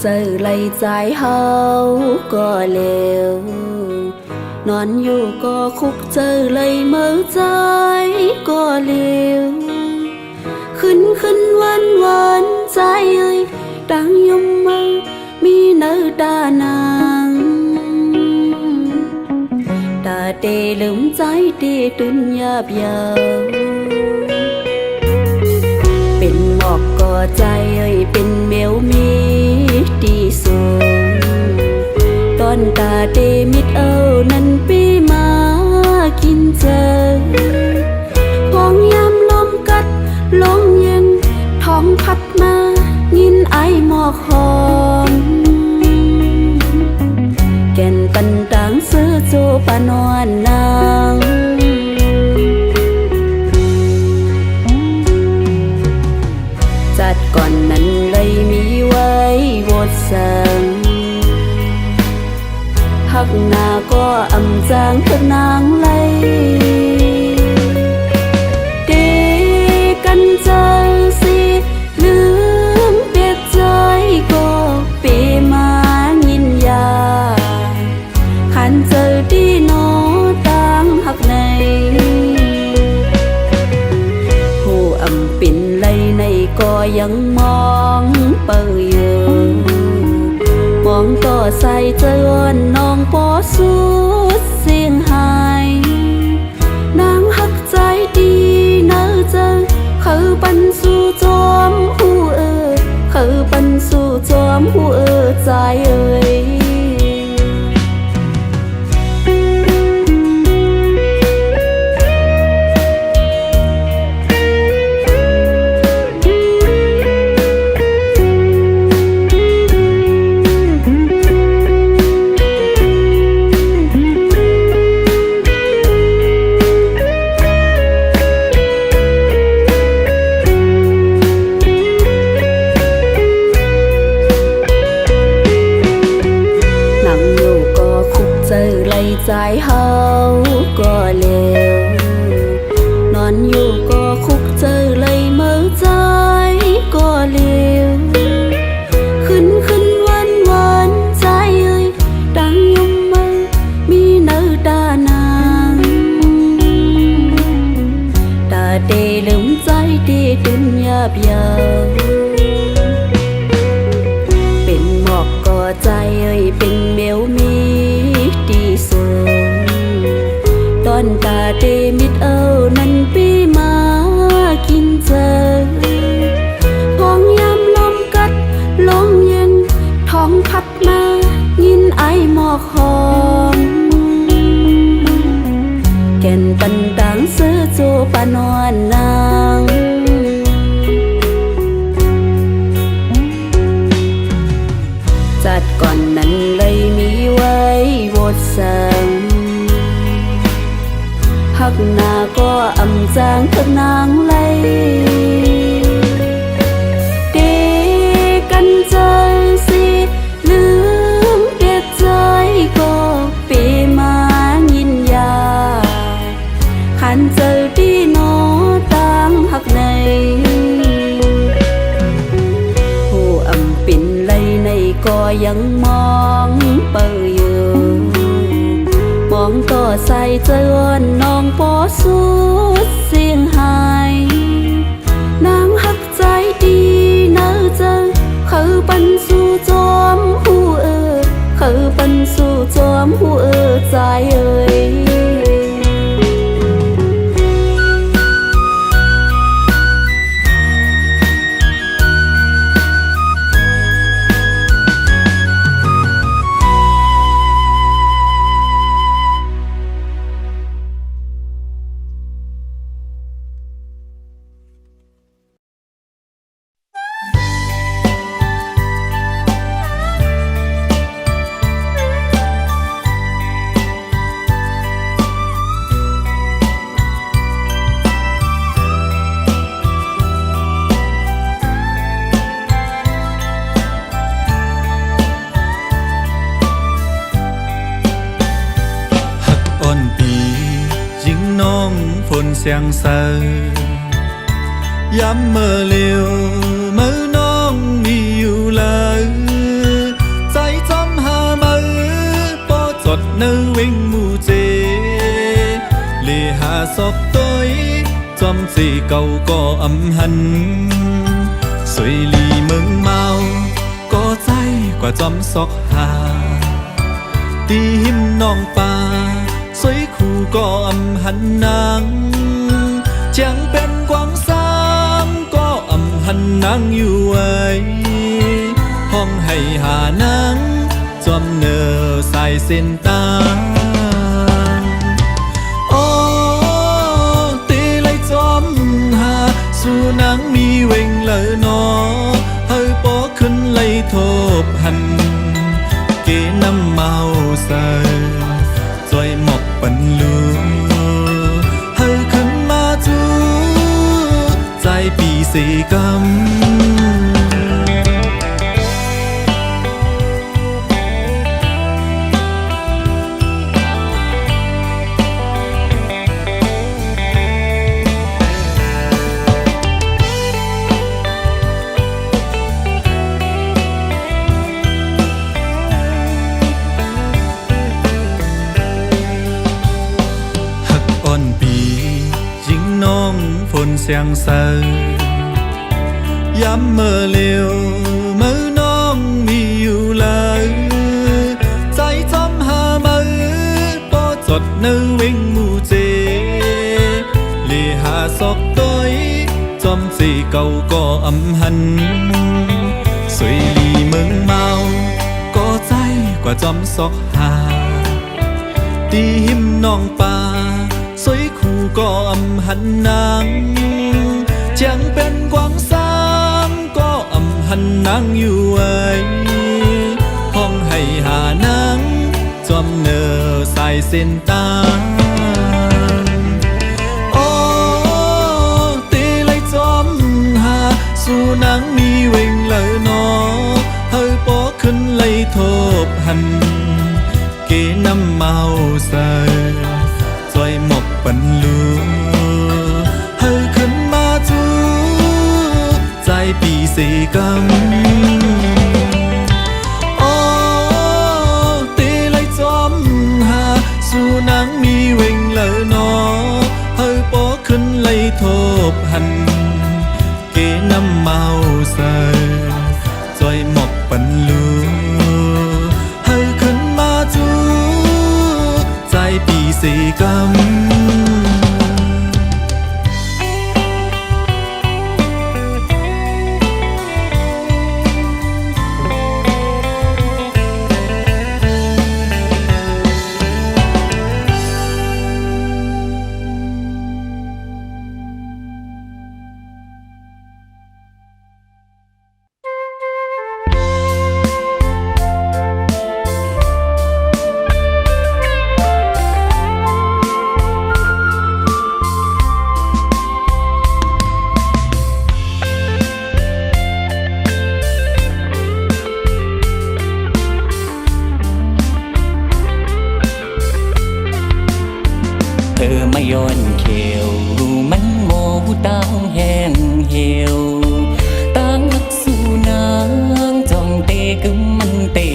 จอไหลใจเฮาก็เลวนอนอยู่ก็คุกเจอไหลเมื่อใจก็เลวขึ้นวันใจเอ้ยดังยมมือมีเนื้อตานางตาเตลืมใจเตตุนยาบยาวเป็นหมอกก็ใจเอ้ยเป็นเมียวมีที่สูงตอนตาเตมิดเอานั้นปีมากินเจอพองยามลมกัดลมเย็นท้องพัดมายินไอหมอกหอมแก่นปันต่างซื้อโจปานอนนางจัดก่อนนั้นเลยมีไว้วดสังหักหน้าก็อำจางเถิดนางเลยเดกันเจอสิลืมเปียกใจก็ปีมายินยาขันเจอที่โนตั้งหักในผู้อำปิ่นเลยในก็ยังมองเปิดอยู่มองต่อใส่เจอน้องปอสุดเสียงหายนางหักใจดีเนื้อเจอเขาปันสู่จอมหูเขาปันสู่จอมหูใจเอ้ยใจเฮาก็เลวนอนอยู่ก็คุกเจอเลยเมื่อใจก็เลวขึ้นวันใจเอ้ยดังยมมือมีเนื้อตานางตาเตลืมใจเตตุนยาบยาวเป็นหมอกก็ใจเอ้ยเป็นเมียวมีที่สูงตอนตาเตมิดเอานั้นปีมากินเจอพองยามลมกัดลมเย็นท้องพัดมายินไอหมอกหอมแก่นปันต่างซื้อโจปานอนนางจัดก่อนนั้นเลยมีไว้วดสังหักหน้าก็อำจางเถิดนางเลยเดกันเจอสิลืมเปียกใจก็ปีมายินยาขันเจอที่โนตั้งหักในผู้อำปิ่นเลยในก็ยังมองเปิดอยู่มองต่อใส่เจอน้องปอสุดเสียงหายนางหักใจดีเนื้อเจอเขาปันสู่จอมหูเขาปันสู่จอมหูใจเอ้ยGiang sơ Yắm mơ liều mơ non mi yêu lời ศอกต้อยจอมจีเก่าก็อำหันสวยลีเมืองเมาก็ใจกว่าจอมศอกหาตีหิมน้องป่าสวยคู่ก็อำหันนางจังเป็นกวางสามก็อำหันนางอยู่ไว้ห้องให้หานางจอมเนอใส่เส้นตาโอ้ตีไลจอมหาสู่นางมีเวงเลยนอเฮาปอขึ้นไลทบหันเกน้ำเมาใส่จอยหมอกปันลูเฮาขึ้นมาจูใจปีสีกำเสียงเสืย้ำเมื่อเลี้ยวเมื่อน้องมีอยู่เลยใจจำหามือปอจดเนื้อวิ่งมูเจเลีหาศอกต้อยจอมจีเก่าก็อำหันสวยลีเมืองเมาก็ใจกว่าจอมศอกหาตีหิมน้องป่าสวยคู่ก็อำหันนางจังเป็นกวางสามก็อำหันนางอยู่ไว้ห้องให้หานางจอมเนอใส่เส้นตาโอ้ตีไลจอมหาสู่นางมีเวงเลยนอเฮาปอขึ้นไลทบหันเกน้ำเมาใส่จอยหมกปันลูเฮาขึ้นมาจูใจปีสีกำโอ้ตีไลจอมหาสู่นางมีเวงเลยนอเฮาปอขึ้นไลทบหันเกน้ำเมาใส่จอยหมกปันลูเฮาขึ้นมาจูใจปีสีกำย้อนเขียวมันโมตั้งแห้งเหี่ยวตั้งนักสู่นางจองเตะกึมมันเตะ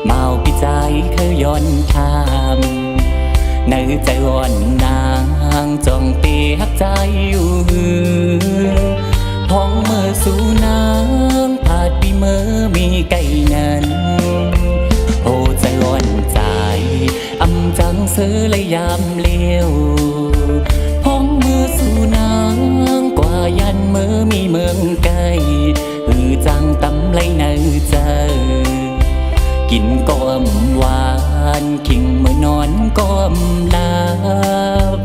เมาปีใจเขาย้อนทามในใจอ่อนนางจองเตะหักใจอยู่พ้องเมื่อสู่นางผาดปีเมื่อมีไก่นั้นโอ้ใจอ่อนใจอำจังซื้อเลยยามเลี้ยวพ้องมือสู่นางกว่ายันเมื่อมีเมืองไกลจังตำไรในใจกินก้อมหวานขิงเมื่อนอนก้อมลาบ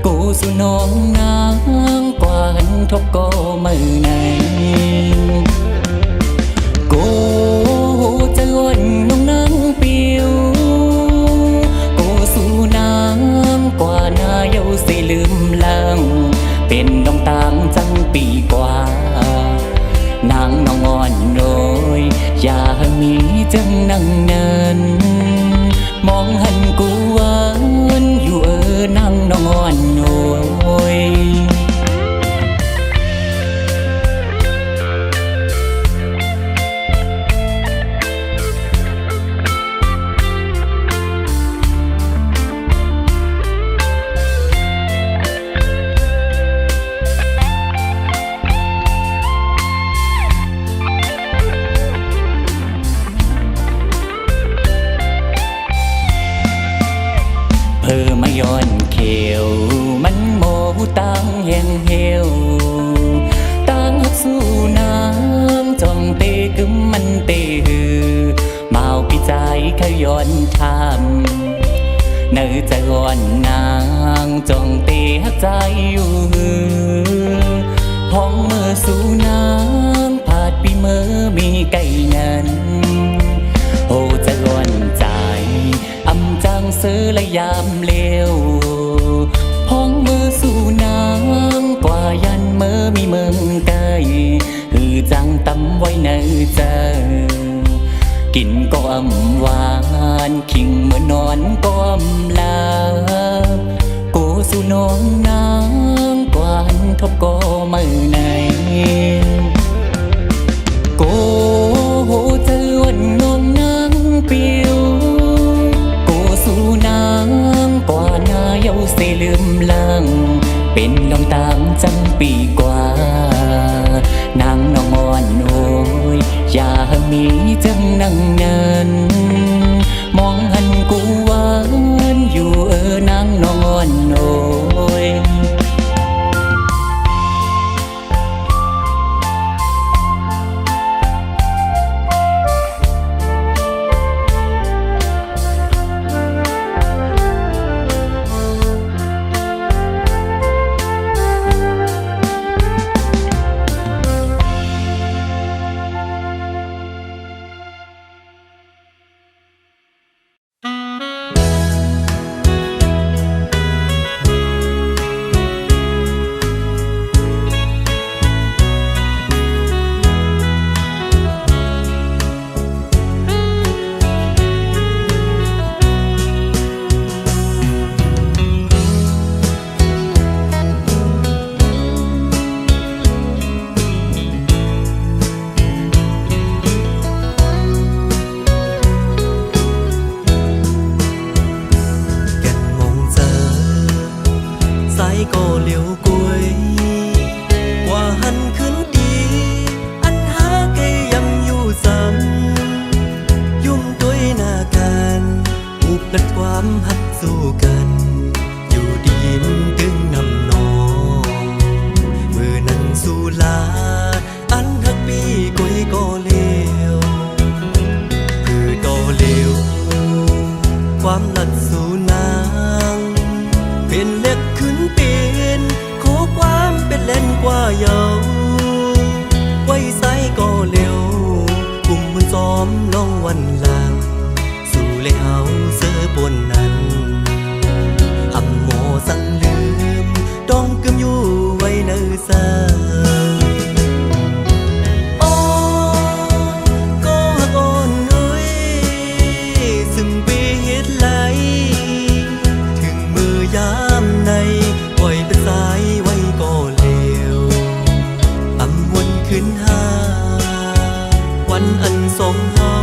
กูสู่น้องนางกว่าหันทบก็มือในกูจะอ่อนน้องนางเปียวกว่าหน้าเย้าสิลืมลังเป็นดองต่างจังปีกว่านางน้องอ่อนโน้ยอย่ามีจังนั่งเนินมองหันกูวันอยู่นางน้องอ่อนโน้ย วมันโมตังแห่งเหวตังหักสู้น้ำจองเตกึมมันเตหือเมาปีใจขย้อนทำเนื้อใจอ่อนนางจองเตหักใจอยู่หือพ้องเมื่อสู่น้ำผาดปีเมื่อมีไก่นั้นโอ้จะล้วนใจอำจังซื้อและยามเลวพ้องมือสู่น้ำกว่ายันเมื่อมีเมืองไกลหือจังตำไว้ในใจกินก็อำหวานขิงเมื่อนอนก็อำลากูสู่น้องนางกวานทบก็มือในโกโหเจอวันนองนางเปียวโกสู่นางกว่านาเยาเสลืมลังเป็นลองตามจังปีกว่านางน้องอ่อนโอยอย่ามีจังนั่งเนินมองหันกูหวานอยู่นางน้องอ่อนโอยก็เลี้ยวกล้วยกว่าหันขึ้นดีอันหาเกยำอยู่ซ้ำยุ่มตัวหน้ากันอุบลัดความหักสู้กันอยู่ดีมตึงนำนองมือนั้นสู้ลาอันหักปีกล้วยก็เลี้ยวคือก็เลี้ยวความลัดสู้นางเป็นเล็กขึ้นเป็นขอความเป็นเล่นกว่าเยาไว้ใส่ก็เร็วกลุ่มมันซ้อมน้องวันหลังสู่เลยเอาเสื้อปนนั้นอำโมสั่งลืมต้องกึมอยู่ไว้ในเสื้ออันสองเฮา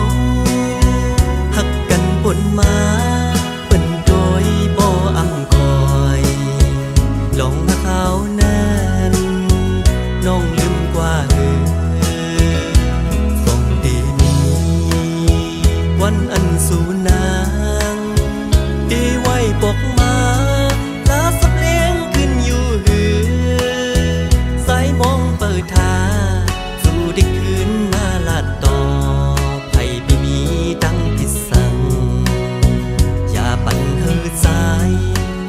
หักกันปนมาเป็นโดยบ่อำคอยลองหักเขานั้นน้องลืมกว่าส่งดีนี้วันอันสู่นางดีไว้ปกมาลาสับเลี้ยงขึ้นอยู่หือสายมองเปิดทาสู่ได้คืนมาลาดต่อปั่นเฮือสาย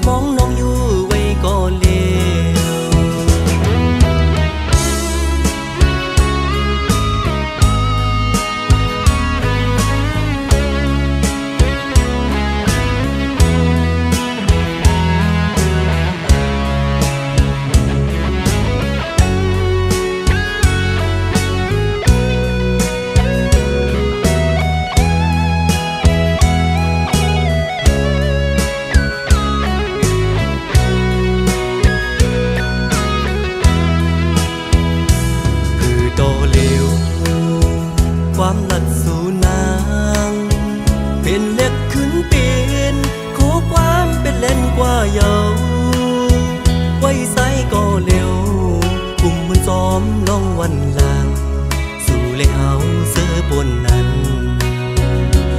มองน้องอยู่ไว้ก็เลี้ยวความลัดสู่นางเป็นเล็กขึ้นเป็นขอความเป็นเล่นกว่าเยาไว้ใส่ก็เร็วกลุ่มมันซ้อมลองวันหลังสู่เลยเอาเสื้อปนนั้น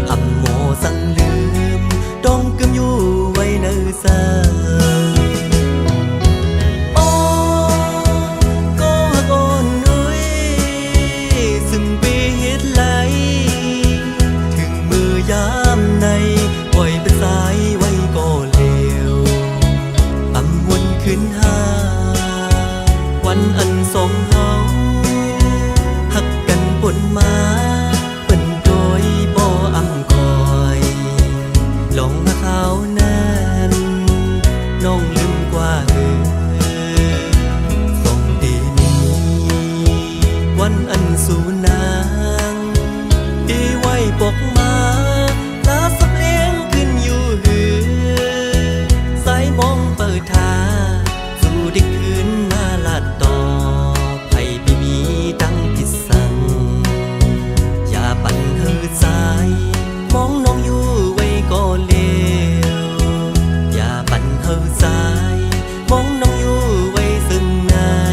อำโมสั่งลืมต้องกึมอยู่ไว้ในเสื้อ กมาลาสับเลี้ยงขึ้นอยู่หือสายมองเปิดทาสู่ได้คืนมาลาดต่อไผ่พี่มีดังผิดสั่งอย่าปั่นเธอสายมองน้องอยู่ไว้ก็เลวอย่าปั่นเธอสายมองน้องอยู่ไว้ซึ่งนาย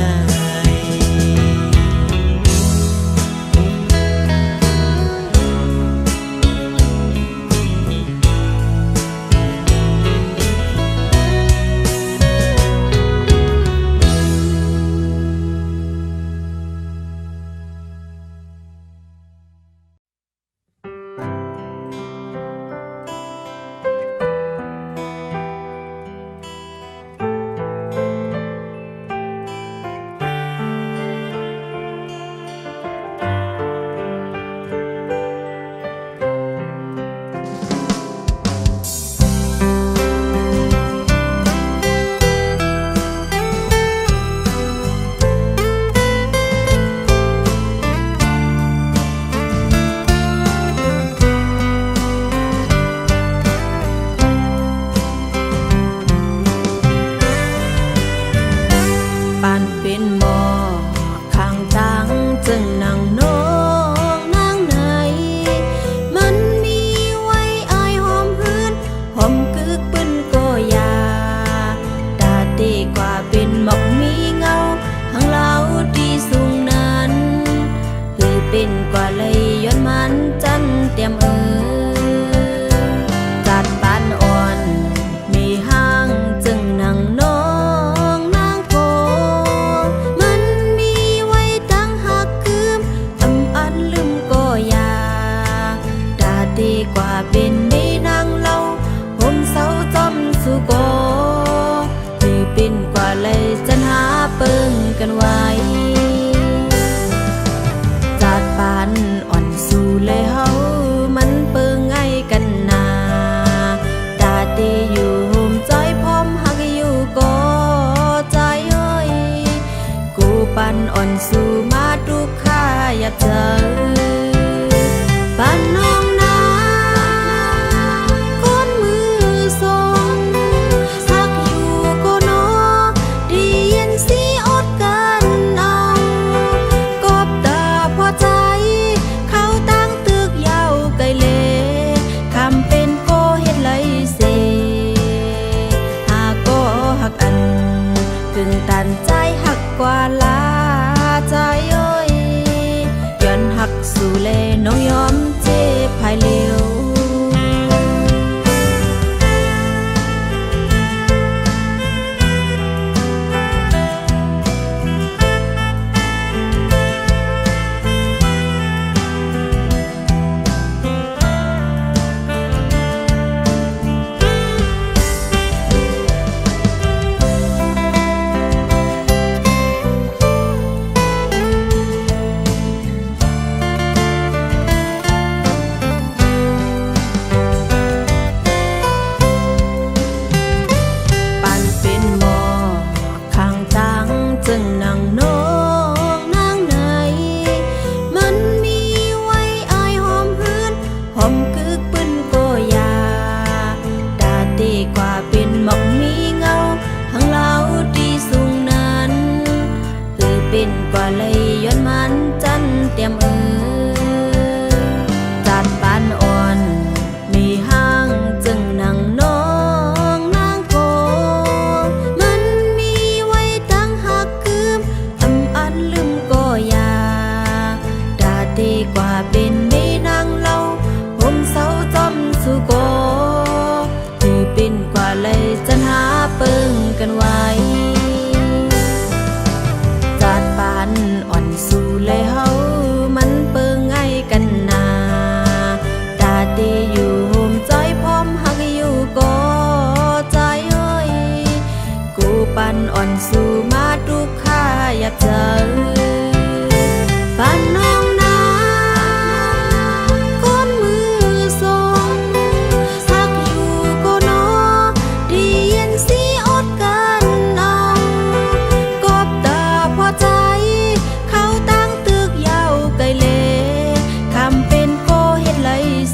ส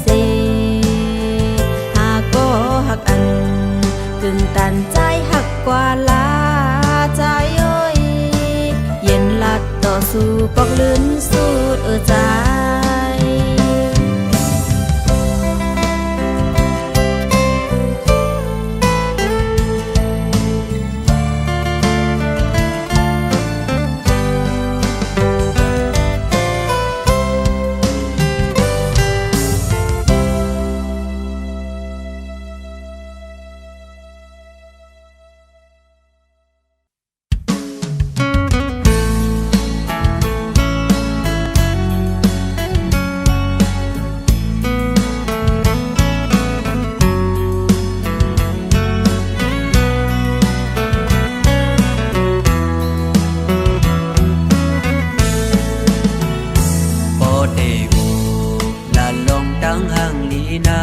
ดังห่างลีนา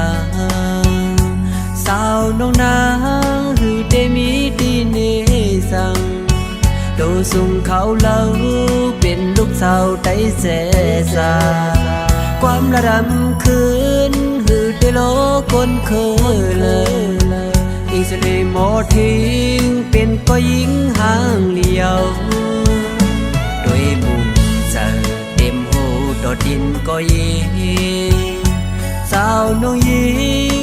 สาวน้องนางหือเตมีดีเนสังโดสุงเขาเล่าเป็นลูกสาวไต้เสสาความระดำคืนหือเตโลคนเคยเลยอิงสลีโมทิ้งเป็นก็ยิงห่างเลียวด้วยมุมเจอเต็มหูดอดดินก็ยิงสาวน้องยิ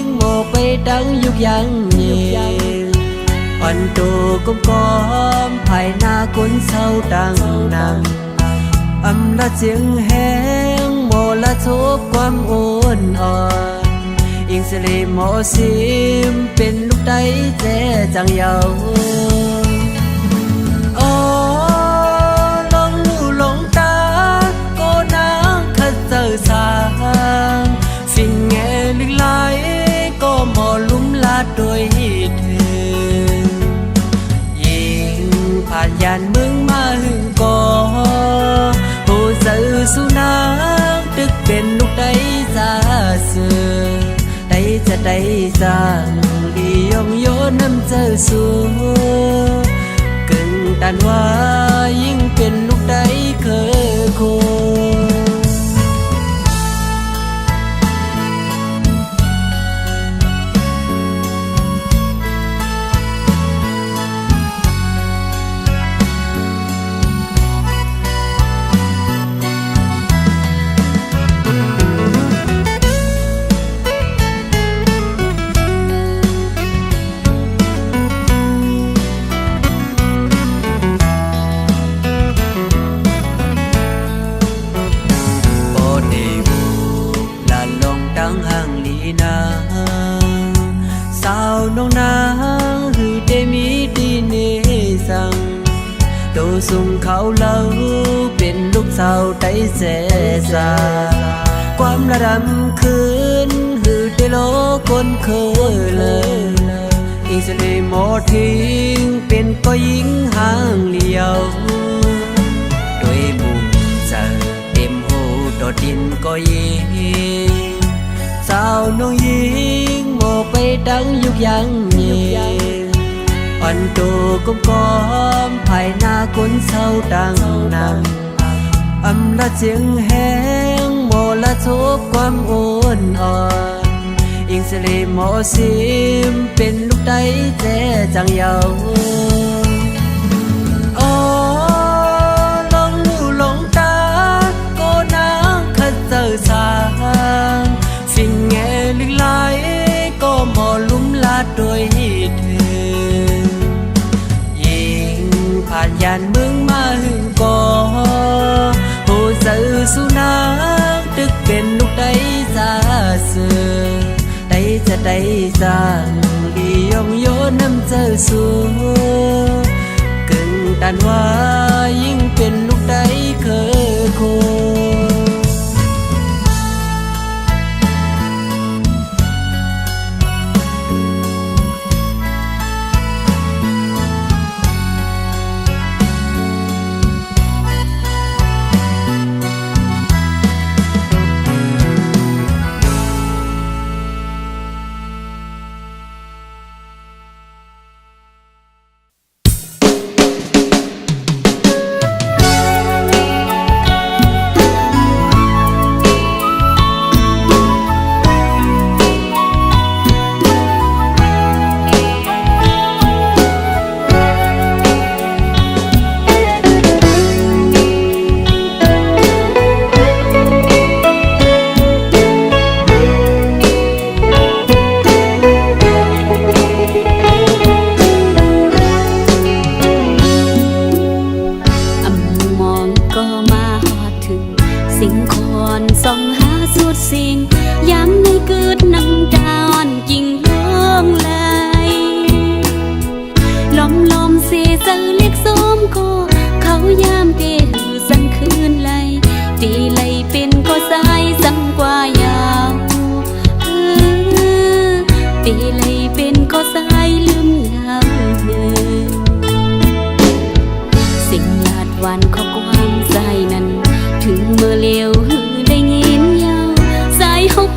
งโมไปดังยุกยังเย็นอ่อนตัวก้มก้อมภายหน้าคนเศร้าดังนำอำละเสียงแห้งโมละทุกความอ่อนอ่อนอิงสลีโมซิมเป็นลูกได้แจจังเยาอ๋อลงลูลงตาก็นางขัดเจอสางสิ่งแง่ลึกไหลก็หมอลุ่มลาดโดยเธอยิงผ่านยานมึงมาหึงก่อผู้สื่อสุนางตึกเป็นลูกได้ซาเสือได้จะได้สร้างดียงโยน้ำเจอสูกึ่งตันว่ายิ่งเป็นลูกได้เคยโคสาวน้องนางหือเตมีดีเนสังโดสุงเขาเล่าเป็นลูกสาวไต้เสสาความระดำคืนหือเตโลคนเคยเลยอิงสลีโมทิ้งเป็นก็ยิงห่างเลียวด้วยมุมเจอเต็มหูดอดดินก็ยิงสาวน้องยิงโมไปดังยุกยังเย็นอ่อนตัวก้มก้อมภายหน้าคนเศร้าดังนำอำละเสียงแห้งโมละทุกความอ่อนอ่อนอิงสลีโมซิมเป็นลูกได้แจจังเยาอ๋อลงลูลงตาก็นางขัดเจอสางสิ่งแง่ลึกไหลก็หมอลุ่มลาดโดยเธอยิงผ่านยานมึงมาหึงก่อผู้สื่อสุนางตึกเป็นลูกได้ซาเสือได้จะได้สร้างดียงโยน้ำเจอสูกึ่งตันว่ายิ่งเป็นลูกได้เคยโค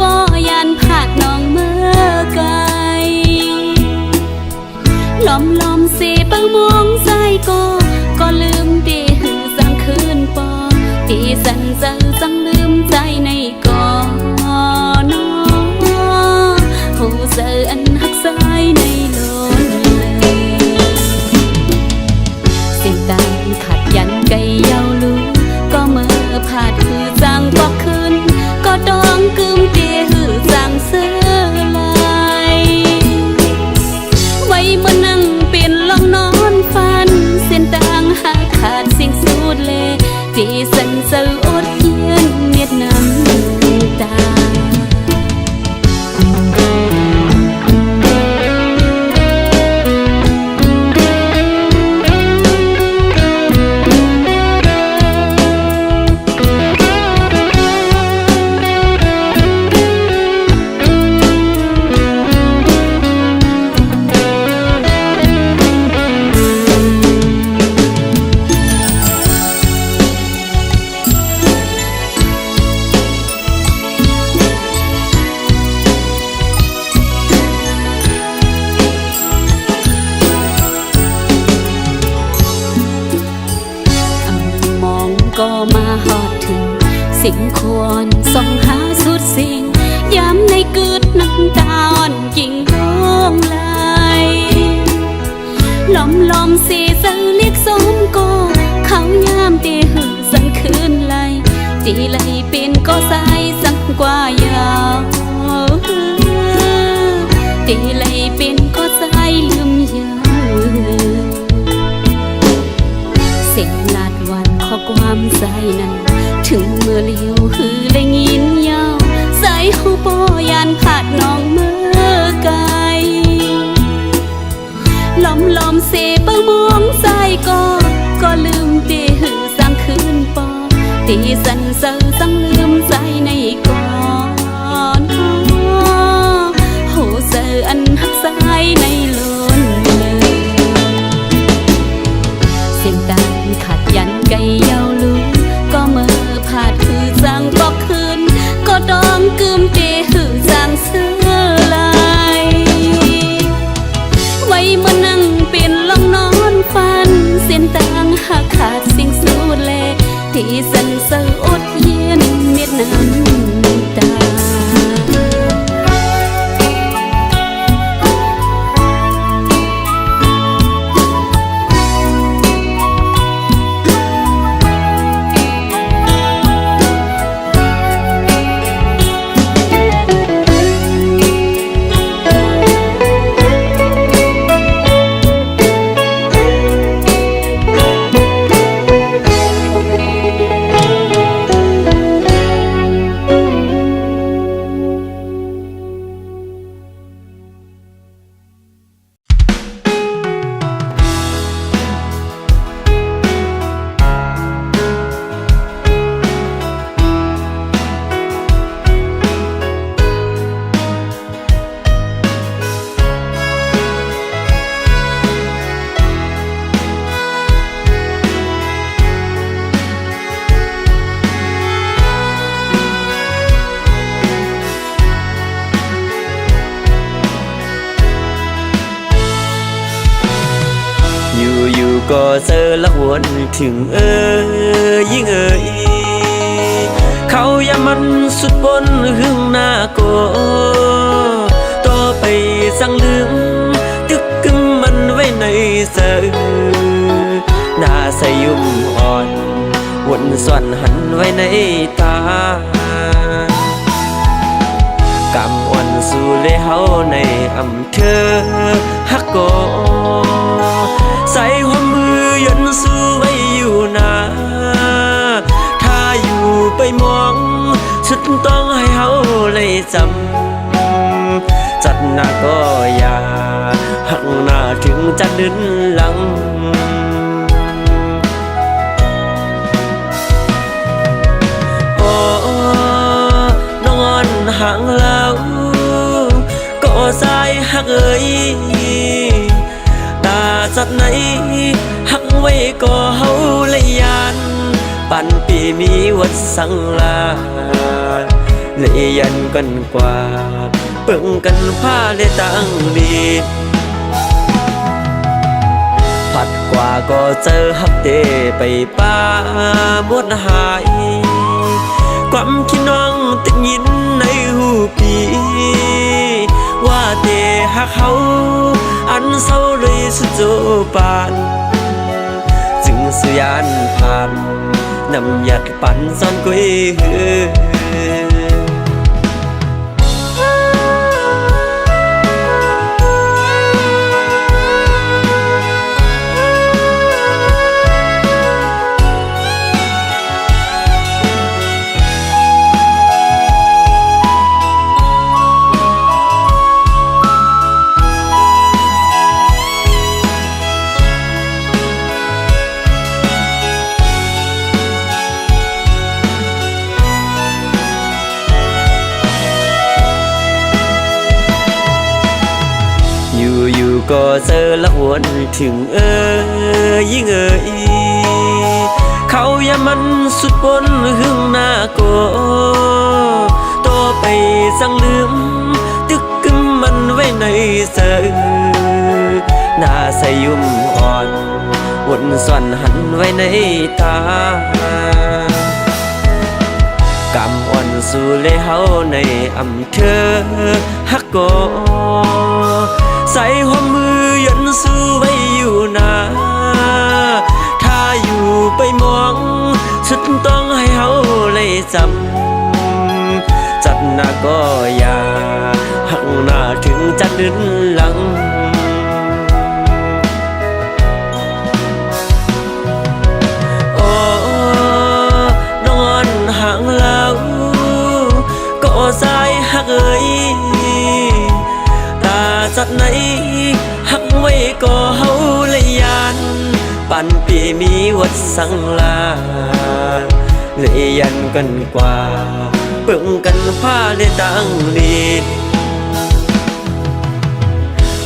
บ่ยันผาดน้องเมื่อไกลล้อมเสเปิงมองใจก็ลืมดีหือสังคืนปอที่สันเจอจังลืมใจในก่อนอหูเจออันหักสายในล้นเลยเส้นตางขัดยันไกเยาลูก็เมื่อผาดหือจังปอกคืนก็ดองกึมเตหือจังเสือลายไว้เมื่อนั่งเปลี่ยนลองนอนฝันเส้นต่างหาขาดสิ่งสูดเลที่สันเจออดเยียนเมียดน้ำตาก็มาหอดถึงสิ่งควรส่องหาสุดสิ่งย้ำในกึดน้ำตาอ่อนกิ่งร้องไหลล้อมสีเสือเรียกสมก็เขายามตีหือสันคืนไหลตีไหลเป็นก็ใสสังกว่ายาวตีไหลเป็นก็ใสลืมยาวสิ่งลาดวันข้อความใจนั้นถึงเมื่อเลี้ยวหือได้ยินยาวใส่หูปอยันผาดน้องเมื่อไกลล้อมเสเปิงมองใจก็ลืมเตหือสังคืนปอตีสันเซอสังลืมใจในก่อนโหเซออันหักสายในล้นเลยเส้นตางขัดยันไกเยาลูก็เมื่อผาดหือจังบอกคืนก็ดองกึมเตหือจังเสือลายไว้เมื่อนั่งเปลี่ยนลองนอนฝันเส้นตางหักขาดสิ่งสูดเลที่สันเสืออดเย็นเม็ดน้ำตาก็เจอละวนถึงยิ่งเขาอย่ามันสุดบนหึงหน้าก็ต่อไปสั่งลืมตึกกึมมันไว้ในเสือหน้าใสยุ่มอ่อนวนส่วนหันไว้ในตากำวันสู่เลยเฮาในอำเภอฮักโกใส่หัวมือยันสู้ไว้อยู่นาถ้าอยู่ไปมองสุดต้องให้เฮาเลยจำจัดหน้าก็อย่าหักหน้าถึงจะดึนหลังโอ้นอนห่างแล้วก็สายหักสัดไหนหักไว้ก็เฮาเลยยานปันปีมีวัดสังลา เลยยันกันกว่าเปิ่งกันผ้าเลยตั้งดีผัดกว่าก็เจอฮักเตไปป้าหมดหายความคิดน้องติดยินในหูปีว่าเตฮักเขาอันเศร้าเลยสุดโจปานจึงสุยานผ่านนำหยัดปั่นซ่อนกุยอยู่ก็เจอละวนถึงยิ่งเขาอย่ามันสุดบนหึงหน้าก็ต่อไปสั่งลืมตึกกึมมันไว้ในเสือหน้าใสยุ่มอ่อนวนส่วนหันไว้ในตากำอ่อนสู่เลยเฮาในอำเภอฮักก็ใส่หัวมือยันสู้ไว้อยู่นาถ้าอยู่ไปมองสุดต้องให้เฮาเลยจำจัดหน้าก็อย่าหักหน้าถึงจะดึนหลังโอ้นอนห่างแล้วก็สายหักจัดไหนหักไว้ก็เฮาเลยยานปันปีมีวัดสังลาเลยยันกันกว่าเปิ่งกันผ้าเลยตั้งดี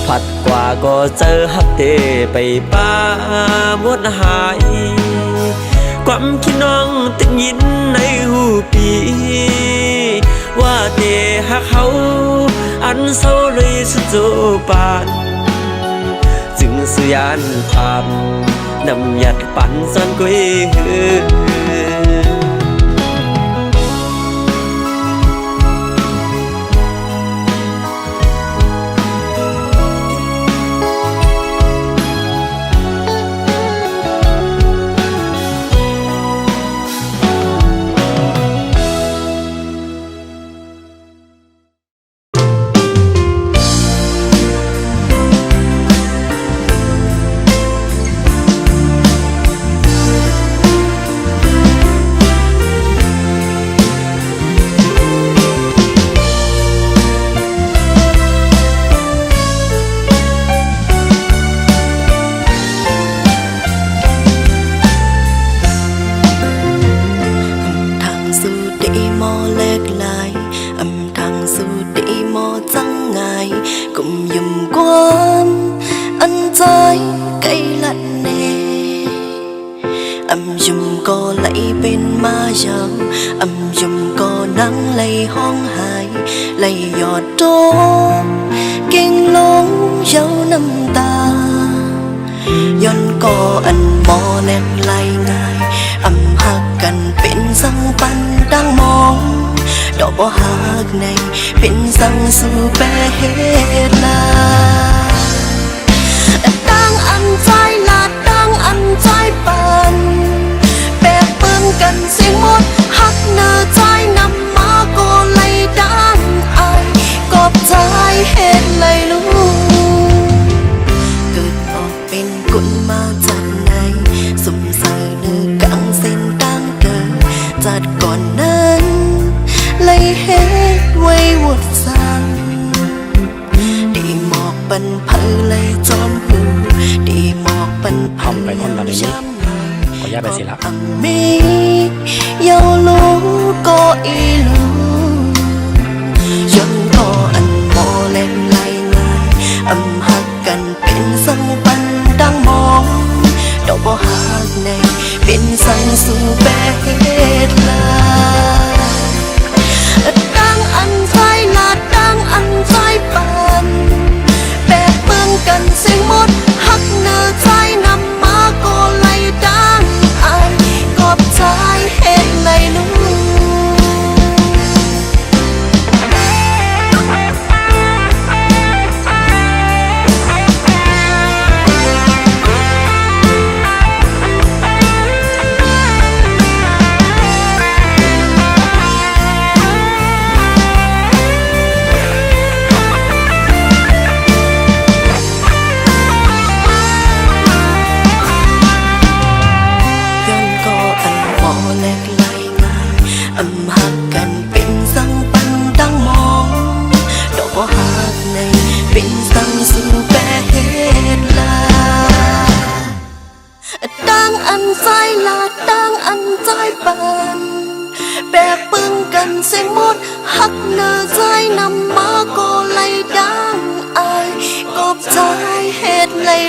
ผัดกว่าก็เจอฮักเตไปป้าหมดหายความคิดน้องติดยินในหูปีว่าเตฮักเขาอันเศร้าเลยสุดโจปานจึงสุยานภาพนำหยัดปั่นซ่อนกุยห้องหายไหลหยอดโตเก่งลงเย้าน้ำตาย้อนก่ออันมอแน่นไหลง่ายอำหักกันเป็นสังปันดังมองดอกบ่หักในเป็นสังสู่แปรเหตุลาดังอันใจลาดังอันใจปันแปรเปิ้นกันเสียงหมดหักเนื้อใจนำมาก็เลยดังไอกอบใจเห็นเลยลูกเกิดออกเป็นกุนมาจากไหนสมใส่เนื้อกลางเส้นตั้งเกิดจัดก่อนนั้นเลยเฮ็ดไว้วดสั่งดีหมอกปันเพลเลยจอมหูดีหมอกปันเพลไปคนละนี้ขอย้ายไปสิละมีเยาลูก็อีลูยนก็อันโมเล่นไหลง่ายอำหักกันเป็นสังปันดังมองดอกบ่หักในเป็นสังสู่แปรเหตุลา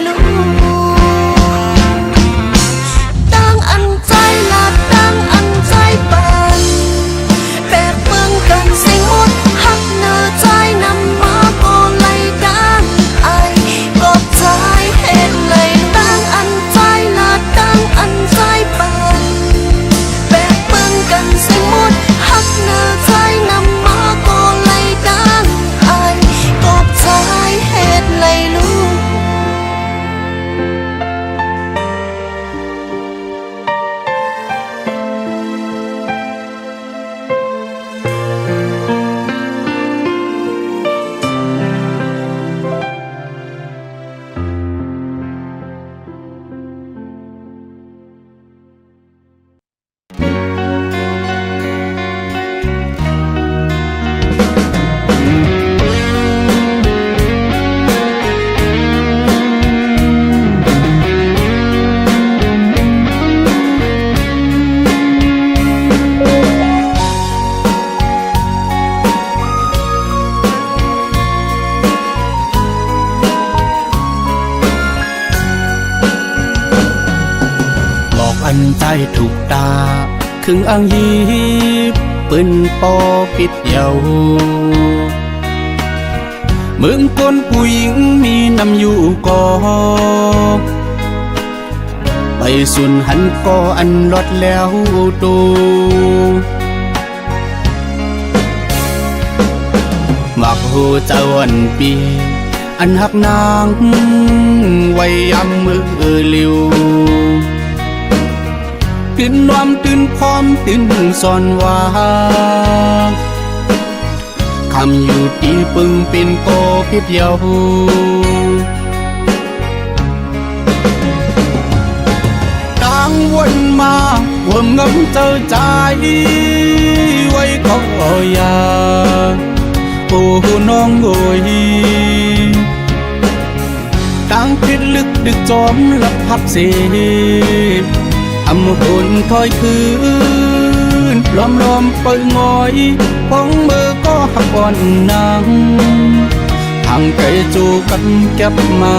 ลูตั้งอันใจละตั้งอันใจปันแบกเมืองกันสิหมดหักเนื้อใจนำมาก็เลยดังไอกอบใจเห็นเลยตั้งอันใจละตั้งอันใจปันแบกเมืองกันสิหมดหักเนื้อใจนำมาก็เลยดังไอกอบใจเห็นเลยลูก บอกอันใจถูกตาครึ่งอ่างยีบปืนปอปิดเยาวเมืองคนผู้หญิงมีนำอยู่ก่อไปสุนหันก่ออันลดแล้วตูมักหูเจ้าอันปีอันหักนางไว้ยำมือเลิวตื่นนวมตื่นพร้อมตื่นสอนว่าคำอยู่ที่ปึงเป็นโกพิบเยาต่างวนมาวนงำเจอใจไว้ก็อยาโอ้น้องโอยต่างพิดลึกดึกจอมลับพับเสอำหุ่นถอยคืนล้อมเปิดงอยพองมือก็หักอ่อนนางทางไกลจูกันเก็บมา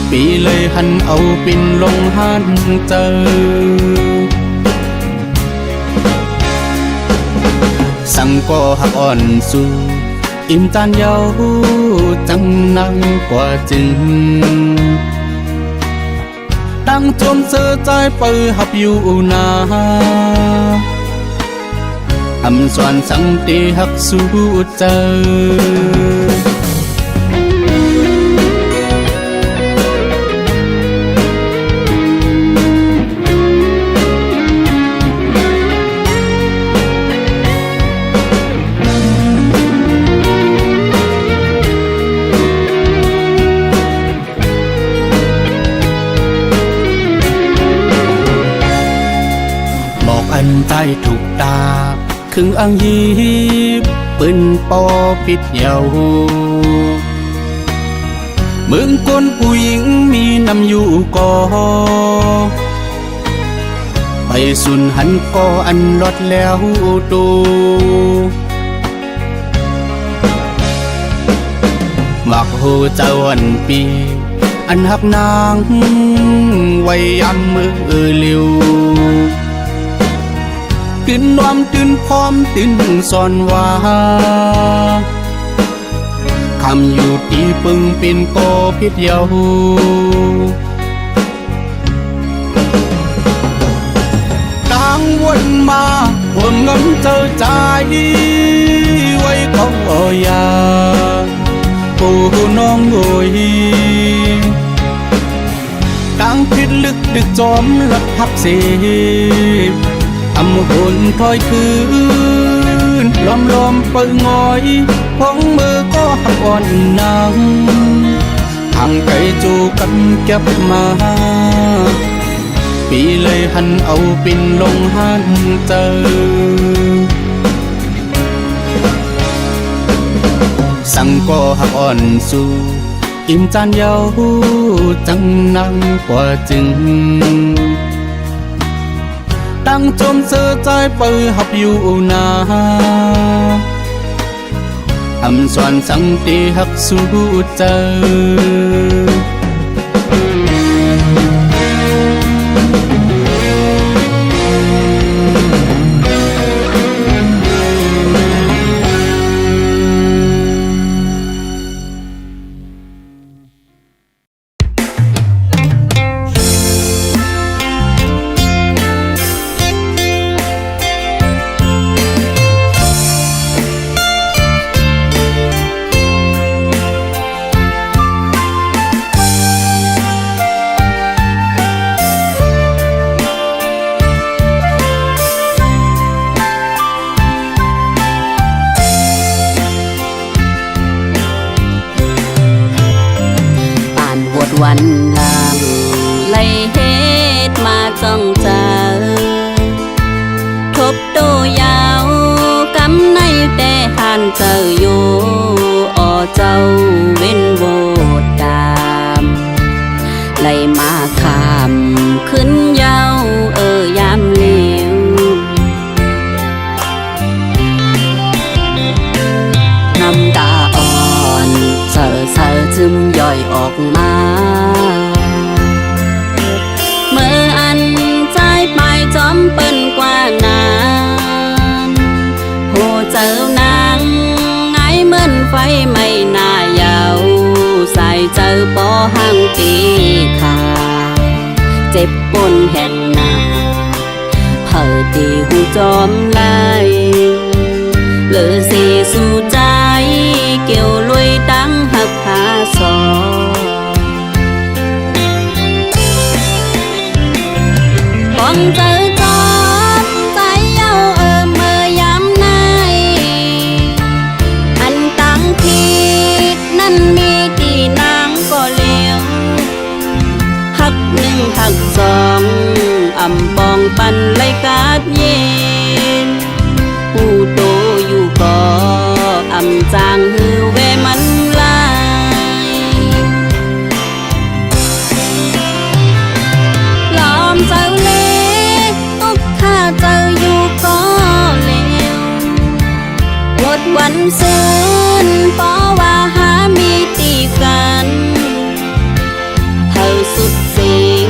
ปีเลยหันเอาปินลงหันเจอสั่งก็หักอ่อนสู่อิ่มจานเยาจังนังกว่าจึงตั้งจมเสือใจเปิดหับอยู่นาทำส่วนสังตีหักสู้เจออันใจถูกตาครึ่งอ่างยีบปืนปอปิดเยาเมืองคนผู้หญิงมีนำอยู่ก่อไปสุนหันก่ออันลดแล้วตูมักหูเจ้าอันปีอันหักนางไว้ยำมือเลิวตื่นนวมตื่นพร้อมตื่นสอนว่าคำอยู่ที่ปึงเป็นโกพิดเยาต่างวนมาวนงำเจอใจไว้ก็อยาโอ้น้องโอยต่างพิดลึกดึกจอมลับพับเสอำหุ่นถอยคืนล้อมเปิดงอยพองมือก็หักอ่อนนางทางไกลจูกันเก็บมาปีเลยหันเอาปินลงหันเจอสั่งก็หักอ่อนสู่อิ่มจานเยาจังนังกว่าจึงตั้งจมเสือใจเปิดหับอยู่นาทำส่วนสังตีหักสู้เจอ วันหลังไล่เฮ็ดมาจ้องเจอทบโตยาวกำในแต่หันเจออยู่อ่อเจ้าเว้นโวดตามไล่มาขามขึ้นยาวยามเหลวน้ำตาอ่อนเสือจึมย่อยออกมาเมื่ออันใจไปจอมเปิ้นกว่านานโหเจ้านางไงเหมือนไฟไม่น่ายาวใส่เจอปอห่างตีขาเจ็บปนแห่งหนาเผอตีหูจอมไล่เหลือสีสู่ใจเกี่ยวลุยตั้งหักหาสอก่อนเจอจอดใจเอาเมื่อยามไหนอันตั้งผิดนั้นมีตีนางก็เลวหักหนึ่งหักสองอำปองปันไลกาดเย็นผู้โตอยู่ก็อำจางหือเวมันลายลอมเจ้าเล็กตกข้าเจ้าอยู่ก็เลววดวันซื่นเพราะว่าหามีตีกันเธอสุดสิ่ง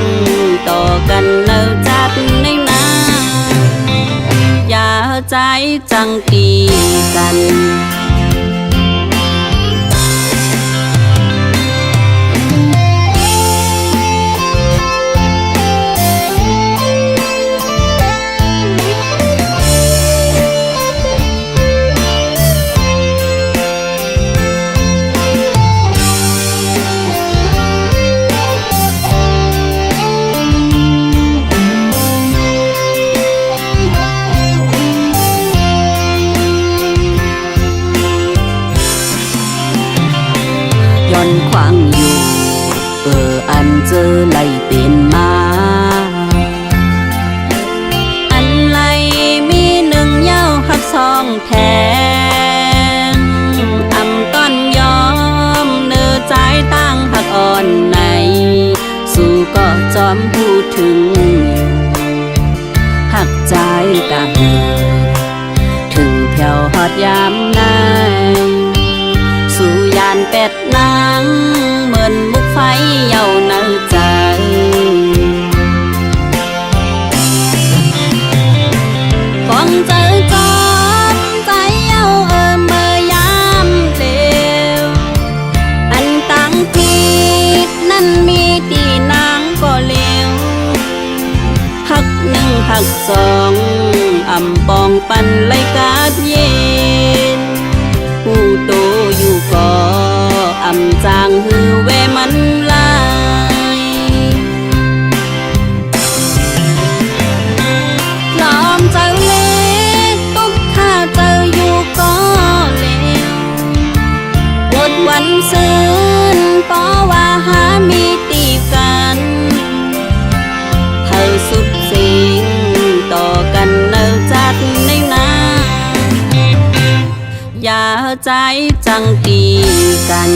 ต่อกันเลิกจัดในนาอย่าใจจังตีกันย้อนขวางอยู่อันเจอไล่เป็นมาอันไล่มีหนึ่งเย้าหักสองแทงอำต้อนยอมเนื้อใจตั้งหักอ่อนในสู่ก็จอมพูดถึงหักใจกะถึงเพียวหอดยามไหนสู่ยานเป็ดนางเหมือนมุกไฟเยาเนื้อใจก่อนเจอจอดใจเยาเมื่อยามเร็วอันตั้งผิดนั้นมีตีนางก็เลวหักหนึ่งหักสองอำปองปันไลกาดเย็นผู้โตอยู่ก็อำจางหือเวมันลายล้อมเจ้าเล็กตกข้าเจ้าอยู่ก็เลววดวันซื่นเพราะว่าหามีตีกันเธอสุดสิ่งต่อกันเนิจัดในนาอย่าใจจังตีกัน